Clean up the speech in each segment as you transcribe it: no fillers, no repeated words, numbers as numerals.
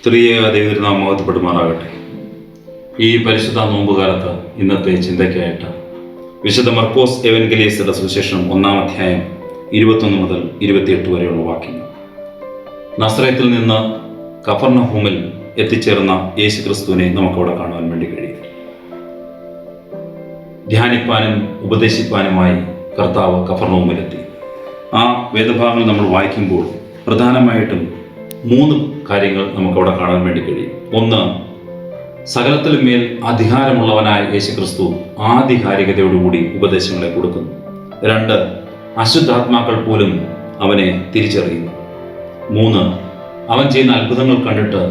ത്രിയേക ദൈവനാമം മഹത്വപ്പെടുമാറാകട്ടെ. ഈ പരിശുദ്ധ നോമ്പുകാലത്ത് ഇന്നത്തെ ചിന്തയ്ക്കായിട്ട് വിശുദ്ധ മർക്കോസ് എവൻഗലിയസ്തയുടെ സുവിശേഷം 1-ാം അധ്യായം 21 മുതൽ 28 വരെയുള്ള വാക്യങ്ങൾ. നസ്രയത്തിൽ നിന്ന് കഫർനഹൂമിൽ എത്തിച്ചേർന്ന യേശുക്രിസ്തുവിനെ നമുക്കവിടെ കാണുവാൻ വേണ്ടി കഴിയും. ധ്യാനിപ്പാനും ഉപദേശിപ്പാനുമായി കർത്താവ് കഫർനഹൂമിലെത്തി. ആ വേദഭാഗങ്ങൾ നമ്മൾ വായിക്കുമ്പോൾ പ്രധാനമായിട്ടും 3 കാര്യങ്ങൾ നമുക്കവിടെ കാണാൻ വേണ്ടി കഴിയും. ഒന്ന്, സകലത്തിലും മേൽ അധികാരമുള്ളവനായ യേശുക്രിസ്തു ആധികാരികതയോടുകൂടി ഉപദേശങ്ങളെ കൊടുക്കുന്നു. 2, അശുദ്ധാത്മാക്കൾ പോലും അവനെ തിരിച്ചറിയുന്നു. 3, അവൻ ചെയ്യുന്ന അത്ഭുതങ്ങൾ കണ്ടിട്ട്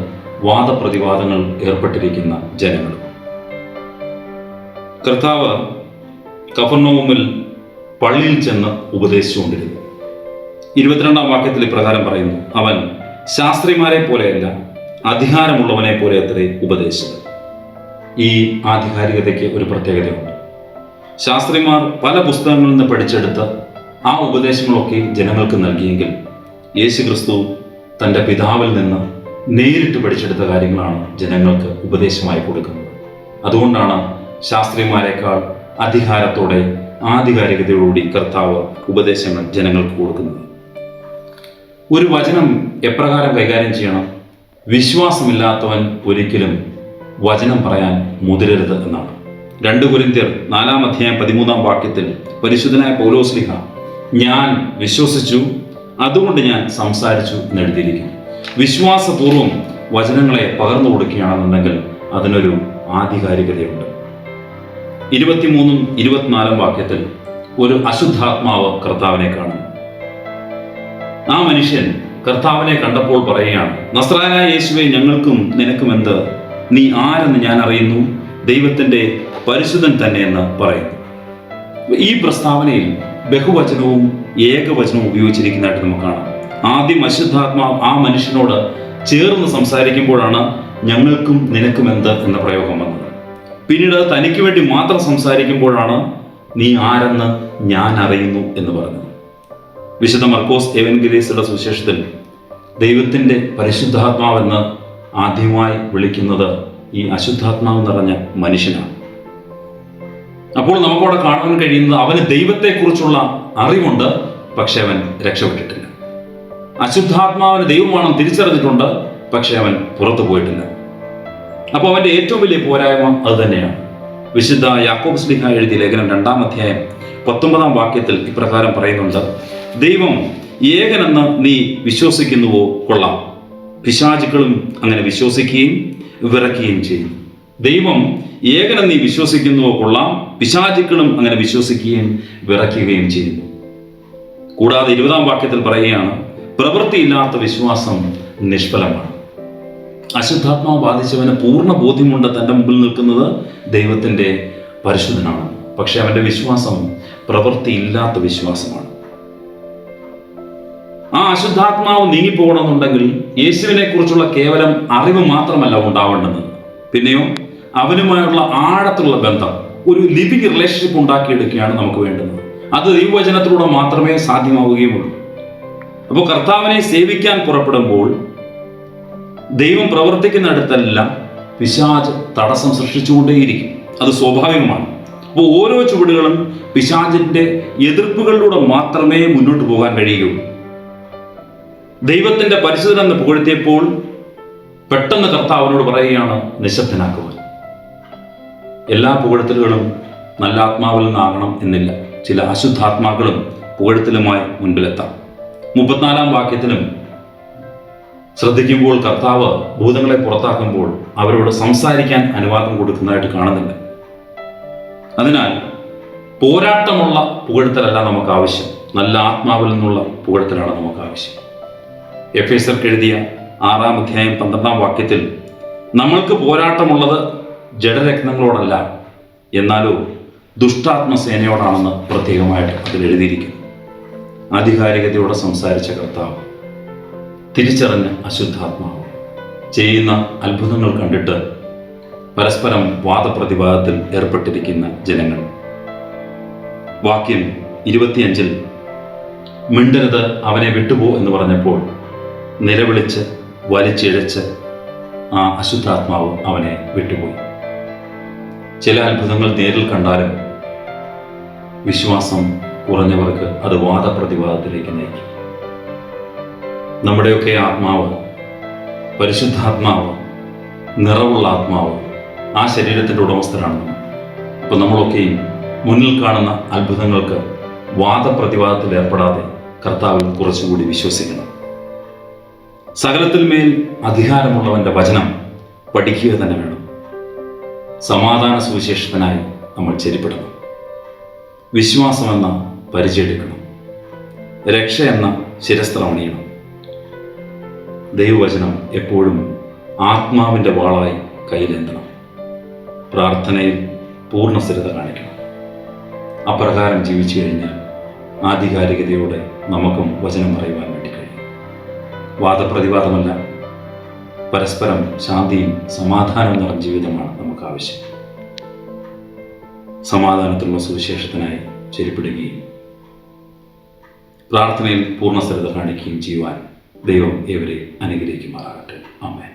വാദപ്രതിവാദങ്ങൾ ഏർപ്പെട്ടിരിക്കുന്ന ജനങ്ങൾ. കർത്താവ് കഫർനഹൂമിൽ പള്ളിയിൽ ചെന്ന് ഉപദേശിച്ചുകൊണ്ടിരുന്നു. 22-ാം വാക്യത്തിൽ ഇപ്രകാരം പറയുന്നു, അവൻ ശാസ്ത്രിമാരെ പോലെയല്ല, അധികാരമുള്ളവനെ പോലെ അത്രേ ഉപദേശിച്ചത്. ഈ ആധികാരികതയ്ക്ക് ഒരു പ്രത്യേകതയുണ്ട്. ശാസ്ത്രിമാർ പല പുസ്തകങ്ങളിൽ നിന്ന് പഠിച്ചെടുത്ത് ആ ഉപദേശങ്ങളൊക്കെ ജനങ്ങൾക്ക് നൽകിയെങ്കിൽ യേശുക്രിസ്തു തൻ്റെ പിതാവിൽ നിന്ന് നേരിട്ട് പഠിച്ചെടുത്ത കാര്യങ്ങളാണ് ജനങ്ങൾക്ക് ഉപദേശമായി കൊടുക്കുന്നത്. അതുകൊണ്ടാണ് ശാസ്ത്രിമാരെക്കാൾ അധികാരത്തോടെ ആധികാരികതയോടുകൂടി കർത്താവ് ഉപദേശങ്ങൾ ജനങ്ങൾക്ക് കൊടുക്കുന്നത്. ഒരു വചനം എപ്രകാരം കൈകാര്യം ചെയ്യണം? വിശ്വാസമില്ലാത്തവൻ ഒരിക്കലും വചനം പറയാൻ മുതിരരുത് എന്നാണ്. 2 കൊരിന്ത്യർ 4-ാം അധ്യായം 13-ാം വാക്യത്തിൽ പരിശുദ്ധനായ പൗലോസ്ലീഹ ഞാൻ വിശ്വസിച്ചു, അതുകൊണ്ട് ഞാൻ സംസാരിച്ചു എന്നെഴുതിയിരിക്കുന്നു. വിശ്വാസപൂർവ്വം വചനങ്ങളെ പകർന്നു കൊടുക്കുകയാണെന്നുണ്ടെങ്കിൽ അതിനൊരു ആധികാരികതയുണ്ട്. 23-ഉം 24-ാം വാക്യത്തിൽ ഒരു അശുദ്ധാത്മാവ് കർത്താവിനെ കാണും. ആ മനുഷ്യൻ കർത്താവിനെ കണ്ടപ്പോൾ പറയുകയാണ്, നസ്രായനായ യേശുവേ, ഞങ്ങൾക്കും നിനക്കും എന്ത്? നീ ആരെന്ന് ഞാൻ അറിയുന്നു, ദൈവത്തിൻ്റെ പരിശുദ്ധൻ തന്നെ എന്ന് പറയുന്നു. ഈ പ്രസ്താവനയിൽ ബഹുവചനവും ഏകവചനവും ഉപയോഗിച്ചിരിക്കുന്നതായിട്ട് നമുക്ക് കാണാം. ആദ്യം അശുദ്ധാത്മാവ് ആ മനുഷ്യനോട് ചേർന്ന് സംസാരിക്കുമ്പോഴാണ് ഞങ്ങൾക്കും നിനക്കും എന്ത് എന്ന പ്രയോഗം വന്നത്. പിന്നീട് തനിക്ക് വേണ്ടി മാത്രം സംസാരിക്കുമ്പോഴാണ് നീ ആരെന്ന് ഞാൻ അറിയുന്നു എന്ന് പറഞ്ഞത്. വിശുദ്ധ മർക്കോസ് എവൻഗലിയസ്തയുടെ സുവിശേഷത്തിൽ ദൈവത്തിൻ്റെ പരിശുദ്ധാത്മാവെന്ന് ആദ്യമായി വിളിക്കുന്നത് ഈ അശുദ്ധാത്മാവ് നിറഞ്ഞ മനുഷ്യനാണ്. അപ്പോൾ നമുക്കവിടെ കാണാൻ കഴിയുന്നത് അവന് ദൈവത്തെക്കുറിച്ചുള്ള അറിവുണ്ട്, പക്ഷെ അവൻ രക്ഷപ്പെട്ടിട്ടില്ല. അശുദ്ധാത്മാവിന് ദൈവമാണെന്ന് തിരിച്ചറിഞ്ഞിട്ടുണ്ട്, പക്ഷെ അവൻ പുറത്തു പോയിട്ടില്ല. അപ്പോൾ അവൻ്റെ ഏറ്റവും വലിയ പോരായ്മ അത് തന്നെയാണ്. വിശുദ്ധ യാക്കോബ് ശ്ലീഹ എഴുതിയ ലേഖനം 2-ാം അധ്യായം 19-ാം വാക്യത്തിൽ ഇപ്രകാരം പറയുന്നുണ്ട്, ദൈവം ഏകനെന്ന് നീ വിശ്വസിക്കുന്നുവോ? കൊള്ളാം. പിശാചുക്കളും അങ്ങനെ വിശ്വസിക്കുകയും വിറയ്ക്കുകയും ചെയ്യും. ദൈവം ഏകനെന്ന് നീ വിശ്വസിക്കുന്നുവോ? കൊള്ളാം. പിശാചുക്കളും അങ്ങനെ വിശ്വസിക്കുകയും വിറയ്ക്കുകയും ചെയ്യുന്നു. കൂടാതെ 20-ാം വാക്യത്തിൽ പറയുകയാണ്, പ്രവൃത്തിയില്ലാത്ത വിശ്വാസം നിഷ്ഫലമാണ്. അശുദ്ധാത്മാവ് ബാധിച്ചവന് പൂർണ്ണ ബോധ്യമുണ്ട് തൻ്റെ മുമ്പിൽ നിൽക്കുന്നത് ദൈവത്തിൻ്റെ പരിശുദ്ധനാണ്. പക്ഷെ അവൻ്റെ വിശ്വാസം പ്രവൃത്തിയില്ലാത്ത വിശ്വാസമാണ്. ആ അശുദ്ധാത്മാവ് നീങ്ങിപ്പോകണമെന്നുണ്ടെങ്കിൽ യേശുവിനെ കുറിച്ചുള്ള കേവലം അറിവ് മാത്രമല്ല ഉണ്ടാവേണ്ടത്, പിന്നെയോ അവനുമായുള്ള ആഴത്തിലുള്ള ബന്ധം, ഒരു ലിവിങ് റിലേഷൻഷിപ്പ് ഉണ്ടാക്കിയെടുക്കുകയാണ് നമുക്ക് വേണ്ടത്. അത് ദൈവവചനത്തിലൂടെ മാത്രമേ സാധ്യമാവുകയുള്ളൂ. അപ്പോൾ കർത്താവിനെ സേവിക്കാൻ പുറപ്പെടുമ്പോൾ ദൈവം പ്രവർത്തിക്കുന്നിടത്തെല്ലാം പിശാച് തടസ്സം സൃഷ്ടിച്ചുകൊണ്ടേയിരിക്കും. അത് സ്വാഭാവികമാണ്. അപ്പോൾ ഓരോ ചുവടുകളും പിശാചിൻ്റെ എതിർപ്പുകളിലൂടെ മാത്രമേ മുന്നോട്ട് പോകാൻ കഴിയുകയുള്ളൂ. ദൈവത്തിൻ്റെ പരിശുദ്ധനെന്ന് പുകഴ്ത്തിയപ്പോൾ പെട്ടെന്ന് കർത്താവിനോട് പറയുകയാണ് നിശബ്ദനാക്കുവാൻ. എല്ലാ പുകഴ്ത്തലുകളും നല്ല ആത്മാവിൽ നിന്നാകണം എന്നില്ല. ചില അശുദ്ധാത്മാക്കളും പുകഴ്ത്തലുമായി മുൻപിലെത്താം. 34-ാം വാക്യത്തിലും ശ്രദ്ധിക്കുമ്പോൾ കർത്താവ് ഭൂതങ്ങളെ പുറത്താക്കുമ്പോൾ അവരോട് സംസാരിക്കാൻ അനുവാദം കൊടുക്കുന്നതായിട്ട് കാണുന്നില്ല. അതിനാൽ പോരാട്ടമുള്ള പുകഴ്ത്തലല്ല നമുക്ക് ആവശ്യം, നല്ല ആത്മാവിൽ നിന്നുള്ള പുകഴ്ത്തലാണ് നമുക്ക് ആവശ്യം. എഫേസ്യർക്ക് എഴുതിയ 6-ാം അധ്യായം 12-ാം വാക്യത്തിൽ നമ്മൾക്ക് പോരാട്ടമുള്ളത് ജഡരത്നങ്ങളോടല്ല, എന്നാലോ ദുഷ്ടാത്മസേനയോടാണെന്ന് പ്രത്യേകമായിട്ട് അതിൽ എഴുതിയിരിക്കുന്നു. ആധികാരികതയോടെ സംസാരിച്ച കർത്താവ് തിരിച്ചറിഞ്ഞ അശുദ്ധാത്മാവ് ചെയ്യുന്ന അത്ഭുതങ്ങൾ കണ്ടിട്ട് പരസ്പരം വാദപ്രതിവാദത്തിൽ ഏർപ്പെട്ടിരിക്കുന്ന ജനങ്ങൾ. വാക്യം 25-ൽ മിണ്ടരുത്, അവനെ വിട്ടുപോ എന്ന് പറഞ്ഞപ്പോൾ നിലവിളിച്ച് വലിച്ചിഴച്ച് ആ അശുദ്ധാത്മാവ് അവനെ വിട്ടുപോയി. ചില അത്ഭുതങ്ങൾ നേരിൽ കണ്ടാലും വിശ്വാസം കുറഞ്ഞവർക്ക് അത് വാദപ്രതിവാദത്തിലേക്ക് നയിക്കും. നമ്മുടെയൊക്കെ ആത്മാവ്, പരിശുദ്ധാത്മാവ്, നിറവുള്ള ആത്മാവ്, ആ ശരീരത്തിൻ്റെ ഉടമസ്ഥരാണ് നമ്മൾ. അപ്പോൾ നമ്മളൊക്കെയും മുന്നിൽ കാണുന്ന അത്ഭുതങ്ങൾക്ക് വാദപ്രതിവാദത്തിൽ ഏർപ്പെടാതെ കർത്താവിൽ കുറച്ചുകൂടി വിശ്വസിക്കണം. സകലത്തിൽ മേൽ അധികാരമുള്ളവൻ്റെ വചനം പഠിക്കുക തന്നെ വേണം. സമാധാന സുവിശേഷത്തിനായി നമ്മൾ ചെരിപ്പിടണം. വിശ്വാസമെന്ന പരിചയെടുക്കണം. രക്ഷ എന്ന ശിരസ്ത്രം അണിയണം. ദൈവവചനം എപ്പോഴും ആത്മാവിൻ്റെ വാളായി കയ്യിലേന്തണം. പ്രാർത്ഥനയിൽ പൂർണ്ണ സ്ഥിരത കാണിക്കണം. അപ്രകാരം ജീവിച്ചു കഴിഞ്ഞാൽ ആധികാരികതയോടെ നമുക്കും വചനം അറിയുവാൻ വേണ്ടി കഴിയും. വാദപ്രതിവാദമല്ല, പരസ്പരം ശാന്തിയും സമാധാനവും നിറഞ്ഞ ജീവിതമാണ് നമുക്ക് ആവശ്യം. സമാധാനത്തിലുള്ള സുവിശേഷത്തിനായി ചെരിപ്പിടുകയും പ്രാർത്ഥനയിൽ പൂർണ്ണ സ്ഥിരത കാണിക്കുകയും ചെയ്യുവാൻ ദൈവം ഏവരെ അനുഗ്രഹിക്കുമാറാകട്ടെ. ആമേൻ.